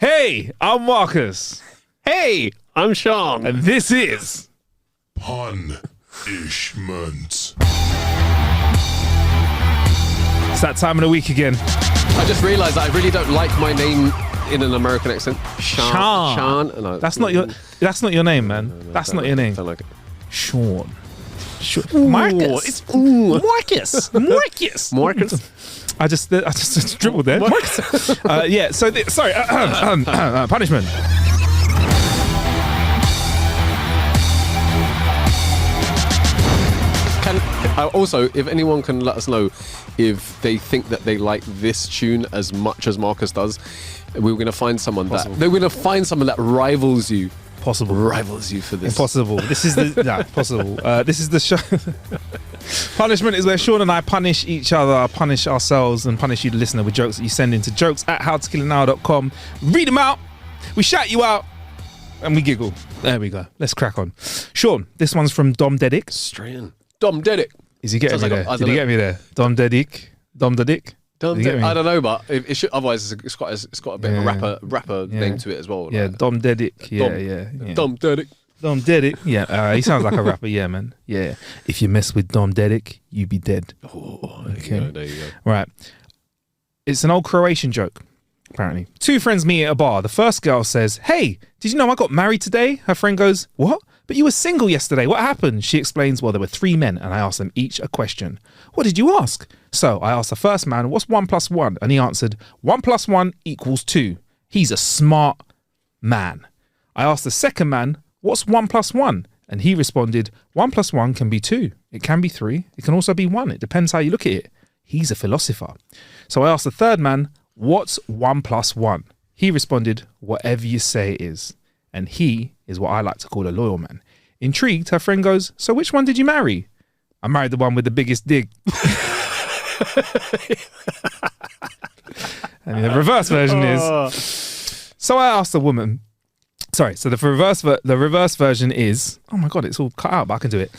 Hey, I'm Marcus. Hey, I'm Sean. And this is Punishment. It's that time of the week again. I just realised that I really don't like my name in an American accent. Sean. No. That's not your name, man. That's not your name. Don't like it. Sean. Marcus. Marcus. I just dribbled there. Yeah. So sorry. Punishment. Also, if anyone can let us know if they think that they like this tune as much as Marcus does, we're going to find someone that rivals you. Possible. Rivals you for this. Impossible. This is the possible. This is the show. Punishment is where Sean and I punish each other, punish ourselves, and punish you, the listener, with jokes that you send into jokes@howtokillanhour.com. Read them out. We shout you out. And we giggle. There we go. Let's crack on. Sean, this one's from Dom Dedic. Straight in. Dom Dedic. Is he getting me there? Did he get me there? Dom Dedic. I don't know, but it should. Otherwise, it's got a bit of a rapper name to it as well. Yeah, like, Dom Dedic. Dom Dedic. Dom Dedic. Yeah, he sounds like a rapper. Yeah, man. Yeah. If you mess with Dom Dedic, you be dead. Oh, okay. There you go. Right. It's an old Croatian joke, apparently. Two friends meet at a bar. The first girl says, "Hey, did you know I got married today?" Her friend goes, "What? But you were single yesterday. What happened?" She explains, "Well, there were 3 men and I asked them each a question." "What did you ask?" "So I asked the first man, 'What's 1 + 1?' And he answered, 1 + 1 = 2. He's a smart man. I asked the second man, 'What's 1 + 1?' And he responded, 1 + 1 can be 2. It can be 3. It can also be 1. It depends how you look at it. He's a philosopher." So I asked the third man, "What's 1 + 1?" He responded, "Whatever you say it is." And he is what I like to call a loyal man. Intrigued, her friend goes, "So which one did you marry?" "I married the one with the biggest dig." And the reverse version is, so I asked the woman, sorry, so the reverse version is, oh my God, it's all cut out, but I can do it.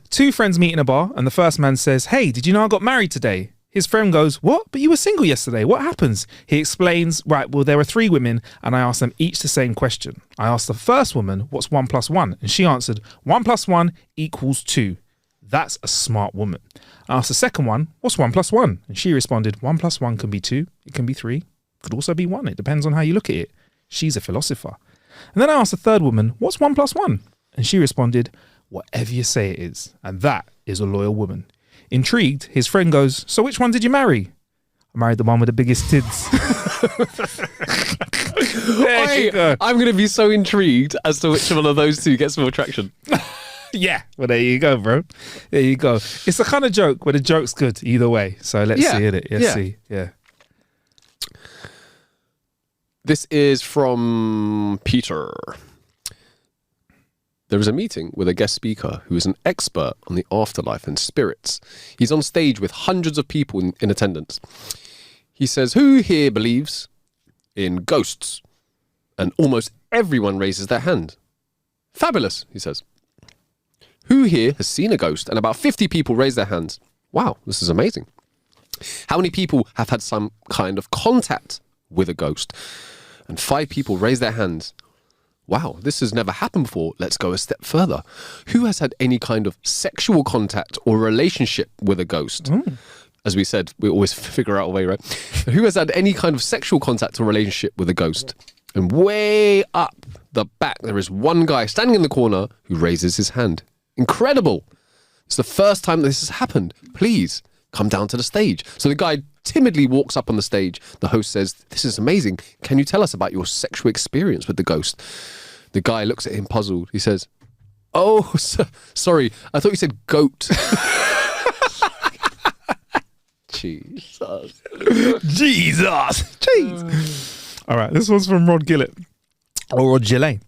Two friends meet in a bar and the first man says, "Hey, did you know I got married today?" His friend goes, "What? But you were single yesterday. What happens?" He explains, "Right, well, there were 3 women and I asked them each the same question. I asked the first woman, 'What's 1 + 1?' And she answered, 1 + 1 = 2. That's a smart woman. I asked the second one, 'What's 1 + 1?' And she responded, 1 + 1 can be 2. It can be 3. It could also be 1. It depends on how you look at it. She's a philosopher." And then I asked the third woman, "What's 1 + 1?" And she responded, "Whatever you say it is." And that is a loyal woman. Intrigued, his friend goes, "So which one did you marry?" "I married the one with the biggest tids." I'm going to be so intrigued as to which one of those two gets more traction. Yeah, well, there you go, bro. There you go. It's the kind of joke where the joke's good either way. So let's see it. Let's see. Yeah. This is from Peter. There is a meeting with a guest speaker who is an expert on the afterlife and spirits. He's on stage with hundreds of people in attendance. He says, "Who here believes in ghosts?" And almost everyone raises their hand. "Fabulous," he says. "Who here has seen a ghost?" And about 50 people raise their hands. "Wow, this is amazing." "How many people have had some kind of contact with a ghost?" And 5 people raise their hands. "Wow, this has never happened before. Let's go a step further. Who has had any kind of sexual contact or relationship with a ghost?" As we said, we always figure out a way, right? "Who has had any kind of sexual contact or relationship with a ghost?" And way up the back, there is one guy standing in the corner who raises his hand. "Incredible. It's the first time this has happened. Please come down to the stage." So the guy timidly walks up on the stage. The host says, "This is amazing. Can you tell us about your sexual experience with the ghost?" The guy looks at him puzzled. He says, "Oh, sorry. I thought you said goat." Jesus. Jeez. All right, this one's from Rod Gillett. Or Rod Gillet.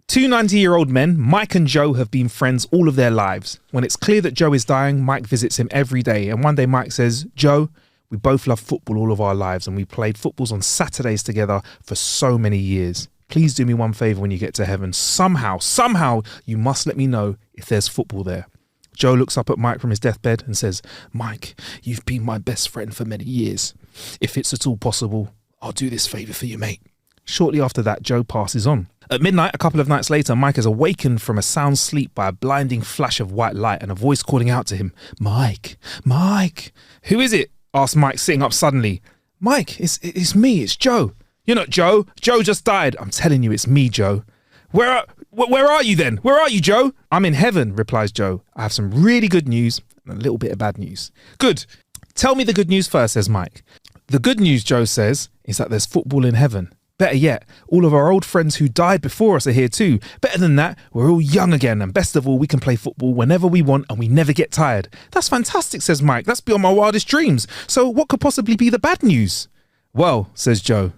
2 90-year-old men, Mike and Joe, have been friends all of their lives. When it's clear that Joe is dying, Mike visits him every day. And one day Mike says, "Joe, we both love football all of our lives and we played footballs on Saturdays together for so many years. Please do me one favour when you get to heaven. Somehow, you must let me know if there's football there." Joe looks up at Mike from his deathbed and says, "Mike, you've been my best friend for many years. If it's at all possible, I'll do this favour for you, mate. Shortly after that, Joe passes on. At midnight, a couple of nights later, Mike is awakened from a sound sleep by a blinding flash of white light and a voice calling out to him, Mike, Mike. Who is it? Asked Mike, sitting up suddenly. Mike, it's me, it's Joe. You're not Joe. Joe just died. I'm telling you, it's me, Joe. Where are you then? Where are you, Joe? I'm in heaven, replies Joe. I have some really good news and a little bit of bad news. Good. Tell me the good news first, says Mike. The good news, Joe says, is that there's football in heaven. Better yet, all of our old friends who died before us are here too. Better than that, we're all young again, and best of all, we can play football whenever we want and we never get tired. That's fantastic, says Mike. That's beyond my wildest dreams. So what could possibly be the bad news? Well, says Joe,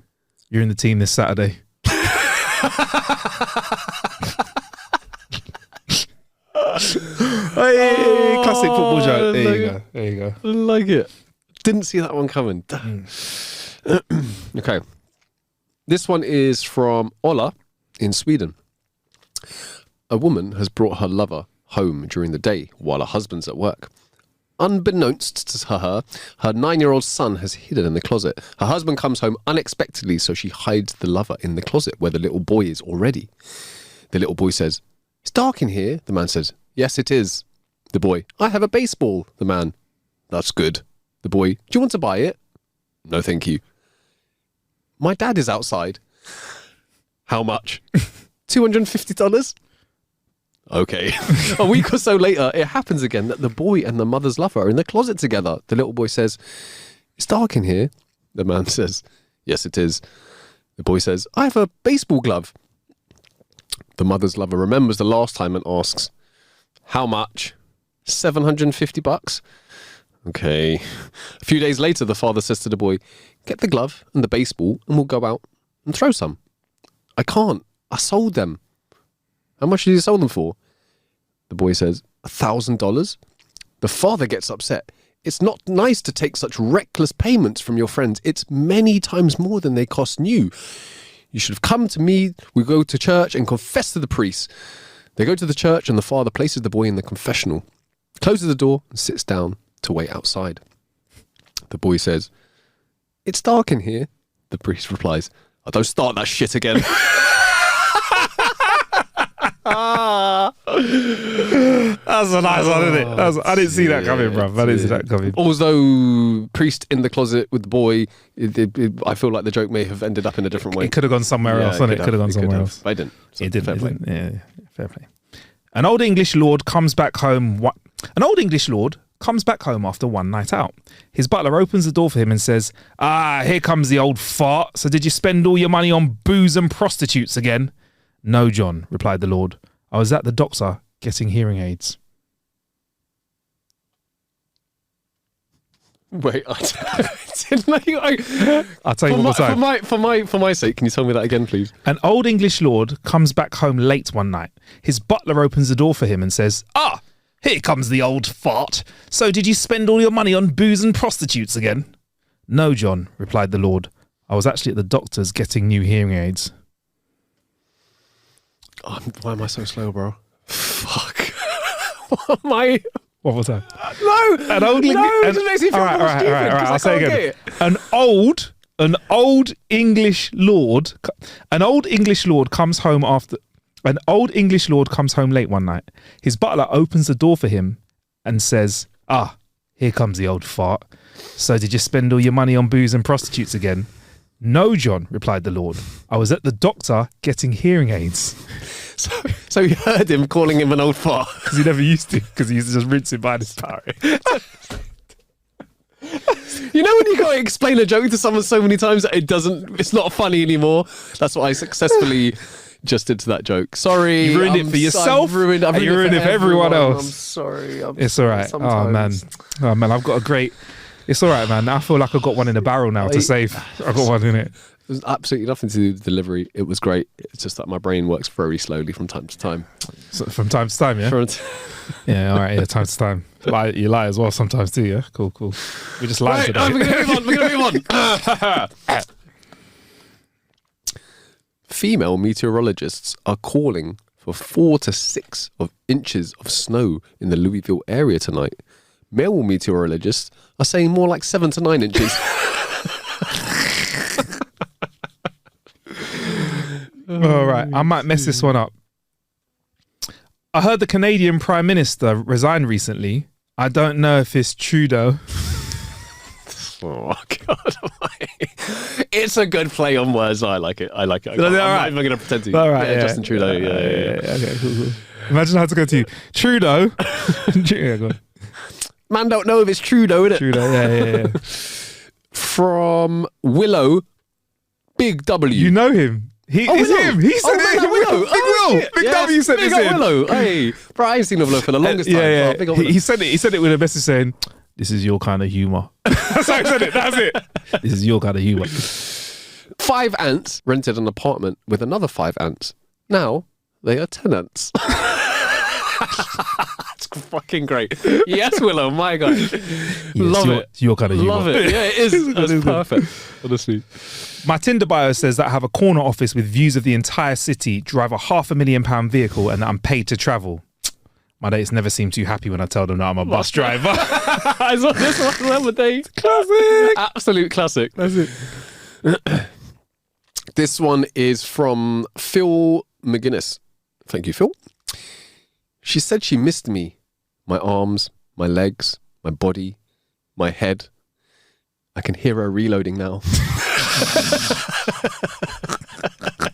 you're in the team this Saturday. Hey, classic football joke. There you go. There you go. I like it. Didn't see that one coming. Okay. This one is from Ola in Sweden. A woman has brought her lover home during the day while her husband's at work. Unbeknownst to her 9-year-old son has hidden in the closet. Her husband comes home unexpectedly, so she hides the lover in the closet where the little boy is already. The little boy says, "It's dark in here." The man says, "Yes, it is." The boy, "I have a baseball." The man, "That's good." The boy, "Do you want to buy it?" "No, thank you." "My dad is outside." "How much?" $250. Okay. A week or so later, it happens again that the boy and the mother's lover are in the closet together. The little boy says, "It's dark in here." The man says, "Yes, it is." The boy says, "I have a baseball glove." The mother's lover remembers the last time and asks, "How much?" $750. Okay. A few days later, the father says to the boy, "Get the glove and the baseball and we'll go out and throw some." "I can't. I sold them." "How much did you sell them for?" The boy says, $1,000. The father gets upset. "It's not nice to take such reckless payments from your friends. It's many times more than they cost new. You should have come to me. We go to church and confess to the priest." They go to the church and the father places the boy in the confessional, closes the door and sits down to wait outside. The boy says, "It's dark in here." The priest replies, "Oh, don't start that shit again." That's a nice one, isn't it? I didn't see that coming, bruv. I didn't see that coming. Although priest in the closet with the boy, I feel like the joke may have ended up in a different way. It could have gone somewhere else, and it could have gone somewhere else. I didn't. So It didn't. fair play. Yeah, fair play. An old English lord comes back home. An old English lord comes back home after one night out. His butler opens the door for him and says, "Ah, here comes the old fart. So did you spend all your money on booze and prostitutes again?" "No, John," replied the lord. "I was at the doctor getting hearing aids." Wait, I didn't know. I'll tell you one more time. For my sake, can you tell me that again, please? An old English lord comes back home late one night. His butler opens the door for him and says, "Ah, here comes the old fart. So did you spend all your money on booze and prostitutes again?" "No, John," replied the lord. "I was actually at the doctor's getting new hearing aids." Oh, why am I so slow, bro? Fuck. What am I? What was that? No, An old it just makes me feel more stupid. All right. I'll say can't again. get it. An old English lord comes home late one night. His butler opens the door for him and says, "Ah, here comes the old fart. So did you spend all your money on booze and prostitutes again?" "No, John," replied the lord. "I was at the doctor getting hearing aids." So you heard him calling him an old fart. Because he never used to, because he used to just rinse it by his power. You know when you gotta explain a joke to someone so many times that it's not funny anymore? That's what I successfully just did to that joke. Sorry. You ruined it for yourself, I've ruined and you ruined it for everyone else. I'm sorry. It's all right. Sometimes. Oh man, I've got a great... It's all right, man. I feel like I've got one in the barrel now to save. I've got one in it. There's absolutely nothing to do with the delivery. It was great. It's just that my brain works very slowly from time to time. So from time to time, yeah? Yeah, all right. Yeah, time to time. You lie as well sometimes too, yeah? Cool. We just lie today. We're going to move on. Female meteorologists are calling for 4 to 6 inches of snow in the Louisville area tonight. Male meteorologists are saying more like 7 to 9 inches. I might mess this one up. I heard the Canadian Prime Minister resigned recently. I don't know if it's Trudeau. Oh God! It's a good play on words. I like it. I'm not even going to pretend to. All right, yeah. Justin Trudeau. Yeah. Okay, cool. Imagine how to go to you. Trudeau. Yeah, go on. Man, don't know if it's Trudeau, innit? Trudeau. Yeah. From Willow, Big W. You know him. It's him. He said it. Willow. Big W said Big this up Willow. Hey, bro, I ain't seen Willow for the longest time. Yeah. Big up Willow. He said it with a message saying, "This is your kind of humour." That's how he said it. That's it. This is your kind of humour. 5 ants rented an apartment with another 5 ants. Now they are tenants. It's fucking great. Yes, Willow, my God. Love it. It's your kind of humour. Love it. Yeah, it is. That's perfect. Honestly. My Tinder bio says that I have a corner office with views of the entire city, drive a £500,000 vehicle, and that I'm paid to travel. My dates never seem too happy when I tell them that I'm a bus driver. I saw this one the other day. Classic. Absolute classic. That's it. This one is from Phil McGuinness. Thank you, Phil. She said she missed me. My arms, my legs, my body, my head. I can hear her reloading now.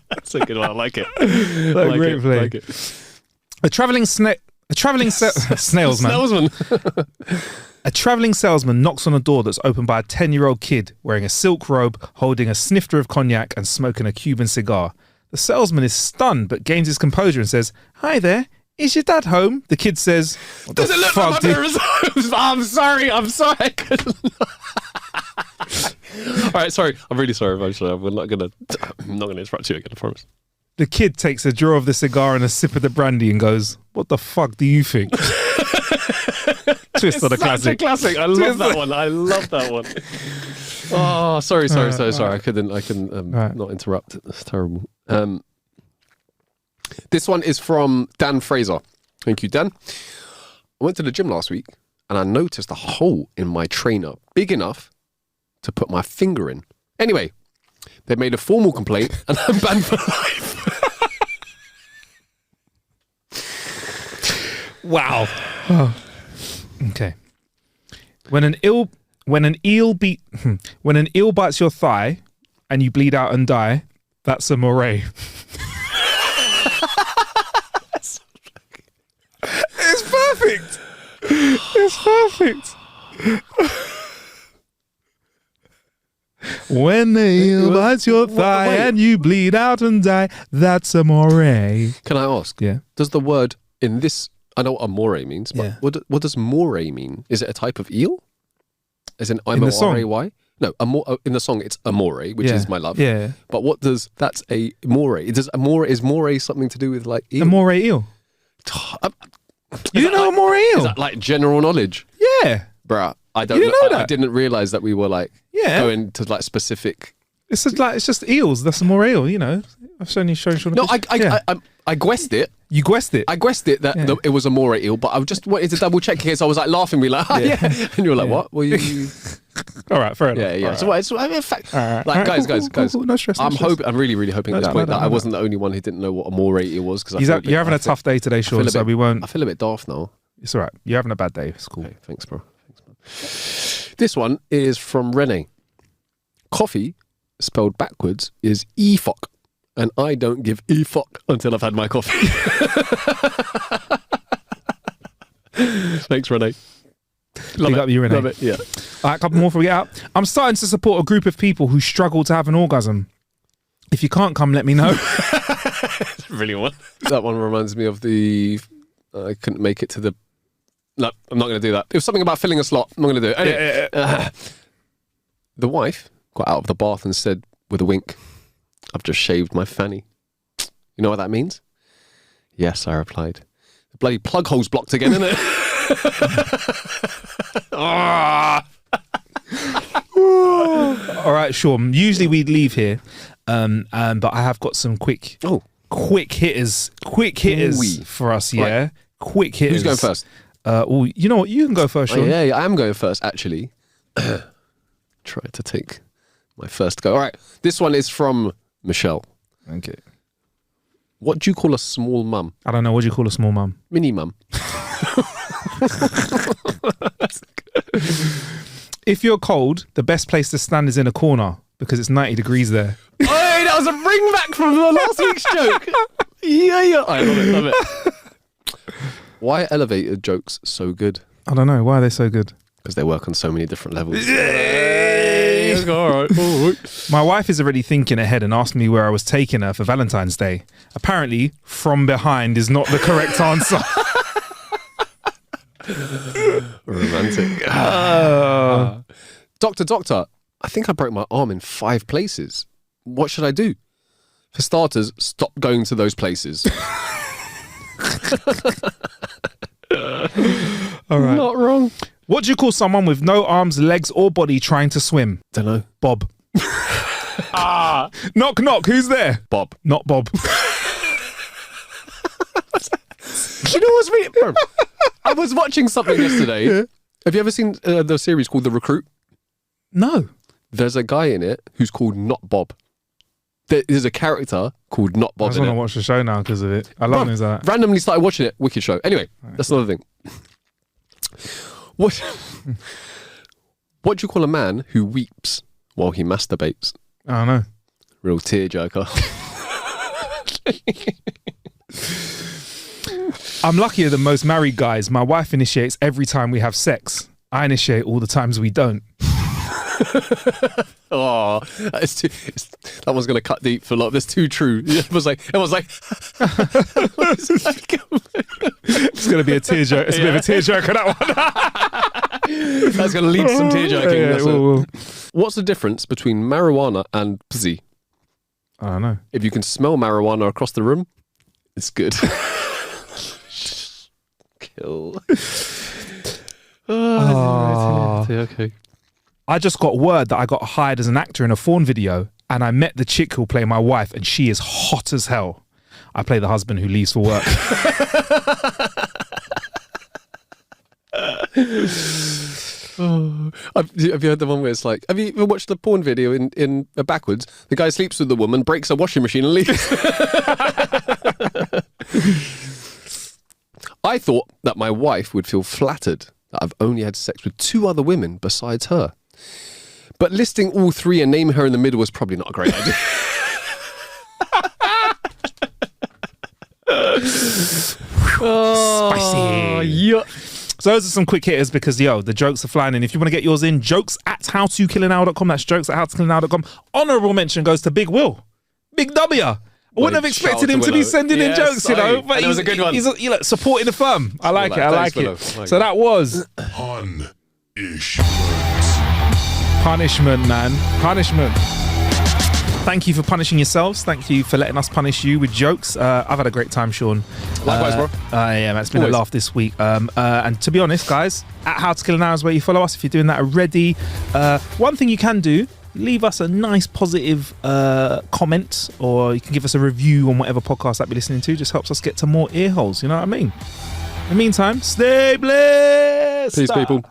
That's a good one. I like it. Great play. Like it. A traveling salesman. A traveling salesman knocks on a door that's opened by a 10-year-old kid wearing a silk robe, holding a snifter of cognac and smoking a Cuban cigar. The salesman is stunned but gains his composure and says, "Hi there. Is your dad home?" The kid says, "Does it look like my parents home?" I'm sorry. I couldn't. All right, sorry. I'm really sorry. I'm not gonna interrupt you again. I promise. The kid takes a draw of the cigar and a sip of the brandy and goes, "What the fuck do you think?" Twist on the classic. Classic. I love that one. Oh, sorry. I couldn't not interrupt. That's terrible. This one is from Dan Fraser. Thank you, Dan. I went to the gym last week and I noticed a hole in my trainer big enough to put my finger in. Anyway, they made a formal complaint and I'm banned for life. Wow. Oh. Okay. When an eel bites your thigh and you bleed out and die, that's a moray. It's perfect. It's perfect. When the eel bites your thigh and you bleed out and die, that's a moray. Can I ask? Yeah. Does the word in this, I know what a moray means, but Yeah. what does moray mean? Is it a type of eel? As in In the song? M-O-R-A-Y? No, in the song it's amore, which is my love. Yeah. But that's a moray. Is moray something to do with like eel? A moray eel. You didn't know a moray eel? Is that like general knowledge? Yeah. Bruh, I don't You didn't know I that? didn't realise that we were like going to like specific. It's just eels. That's a moray eel, you know. I've shown you. No, I guessed it. You guessed it. I guessed it that it was a moray eel, but I just wanted to double check in case I was like laughing, me like, yeah. And you were like, what? Well, you. All right, fair enough. Yeah. Right. So it's in fact, Right. like guys. Cool. No stress. I'm really hoping at this point that I wasn't the only one who didn't know what a moray eel was because You're having a tough day today, Sean. So we won't. I feel a bit daft now. It's all right. You're having a bad day. It's cool. Okay, thanks, bro. This one is from Renee. Coffee, spelled backwards, is e-fuck. And I don't give e-fuck until I've had my coffee. Thanks, Renee. Big up you, Renee. Love it, yeah. All right, a couple more before we get out. I'm starting to support a group of people who struggle to have an orgasm. If you can't come, let me know. Brilliant one. That one reminds me of the... I couldn't make it to the... No, I'm not going to do that. It was something about filling a slot. I'm not going to do it. Anyway, the wife got out of the bath and said with a wink, "I've just shaved my fanny." You know what that means? Yes, I replied. The bloody plug hole's blocked again, isn't it? All right, Sean. Usually we'd leave here, but I have got some quick hitters for us. Yeah, right. Quick hitters. Who's going first? You know what? You can go first, Sean. Yeah, I am going first, actually. Try to take my first go. All right, this one is from Michelle. Okay. What do you call a small mum? I don't know. What do you call a small mum? Mini mum. If you're cold, the best place to stand is in a corner because it's 90 degrees there. Hey, that was a bring back from the last week's joke. Yeah. I love it. Why are elevator jokes so good? I don't know. Why are they so good? Because they work on so many different levels. All right. My wife is already thinking ahead and asked me where I was taking her for Valentine's Day. Apparently, from behind is not the correct answer. Romantic. Doctor, I think I broke my arm in 5 places. What should I do? For starters, stop going to those places. All right. Not wrong. What do you call someone with no arms, legs, or body trying to swim? Don't know. Bob. Knock, knock. Who's there? Bob. Not Bob. Do you know what's really... Bro, I was watching something yesterday. Yeah. Have you ever seen the series called The Recruit? No. There's a guy in it who's called Not Bob. There's a character called Not Bob. I just want to watch the show now because of it. I love things like that. Randomly started watching it. Wicked show. Anyway, that's another thing. What do you call a man who weeps while he masturbates? I don't know. Real tearjerker. I'm luckier than most married guys. My wife initiates every time we have sex. I initiate all the times we don't. Oh, that one's going to cut deep for a lot. That's too true. It was like, it's going to be a tearjerker. It's a bit of a tearjerker, that one. That's going to lead to some tearjerking. Well. What's the difference between marijuana and pussy? I don't know. If you can smell marijuana across the room, it's good. Kill. Okay. I just got word that I got hired as an actor in a porn video and I met the chick who'll play my wife and she is hot as hell. I play the husband who leaves for work. Have you heard the one where it's like, have you ever watched the porn video in backwards? The guy sleeps with the woman, breaks a washing machine and leaves. I thought that my wife would feel flattered that I've only had sex with 2 other women besides her. But listing all 3 and naming her in the middle was probably not a great idea. Spicy. Yeah. So those are some quick hitters because, the jokes are flying in. If you want to get yours in, jokes@howtokillanhour.com. That's jokes@howtokillanhour.com. Honourable mention goes to Big Will. Big W. I wouldn't have expected him to be sending in jokes, but it was a good one. He's supporting the firm. I like it. I like it. So that was punishment, man. Punishment. Thank you for punishing yourselves. Thank you for letting us punish you with jokes. I've had a great time, Sean. Likewise, bro. Yeah, it's been a laugh this week. And to be honest, guys, How to Kill an Hour is where you follow us if you're doing that already. One thing you can do, leave us a nice positive comment, or you can give us a review on whatever podcast that you're listening to. Just helps us get to more ear holes. You know what I mean? In the meantime, stay blessed. Peace, people.